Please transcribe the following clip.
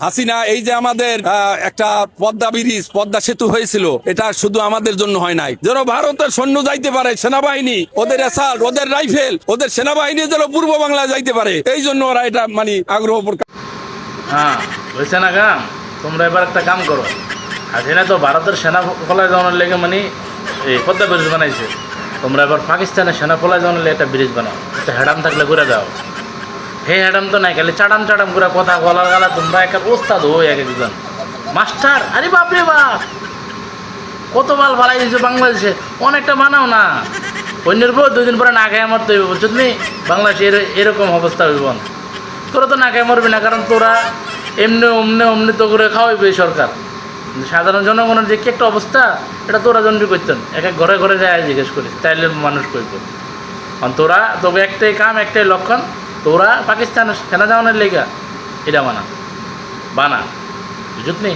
হাসিনা এই যে আমাদের একটা পদ্মা ব্রিজ পদ্মা সেতু হয়েছিল, এটা শুধু আমাদের জন্য হয় নাই, যেন ভারতের সৈন্য যাইতে পারে, সেনাবাহিনী ওদের অ্যাসাল্ট, ওদের রাইফেল, ওদের সেনাবাহিনী যেন পূর্ব বাংলায় যাইতে পারে, এই জন্য ওরা এটা মানে আগ্রহ প্রকাশ। হ্যাঁ, হয়েছে না কাম? তোমরা এবার একটা কাম করো। হাসিনা তো ভারতের সেনা ফলায় যাওয়ার লেগে মানে এই পদ্মা ব্রিজ বানাইছে। তোমরা এবার পাকিস্তানের সেনা ফলায় যাওয়ার লেগে একটা ব্রিজ বানাও, একটা হেডাম থাকলে ঘুরে দাও। হে হেডাম তো নাই, খালি চাটাম চাটাম করে কথা বলার গেলা তোমরা একটা ওস্তাদ হয়ে এক একজন মাস্টার। আরে বাপরে বাপ, কত মাল ফালাই দিয়েছো বাংলাদেশে, অনেকটা বানাও না। অন্যের বউ 2 দিন পরে না খেয়ে মরতে হইব, বুঝছো তুমি? বাংলাদেশে এরকম অবস্থা হইব না। তোরা তো না খেয়ে মরবি না, কারণ তোরা এমনি অমনে অমনি তো করে খাওয়াইবে সরকার। সাধারণ জনগণের যে কি একটা অবস্থা, এটা তোরা জনবি করতেন। এক এক ঘরে ঘরে যায় জিজ্ঞেস করি, তাইলে মানুষ কইব। কারণ তোরা তবে একটাই কাম, একটাই লক্ষণ, তোরা পাকিস্তানের সেনা জাওয়ানের লেগা এটা বানা বানা, বুঝত নি?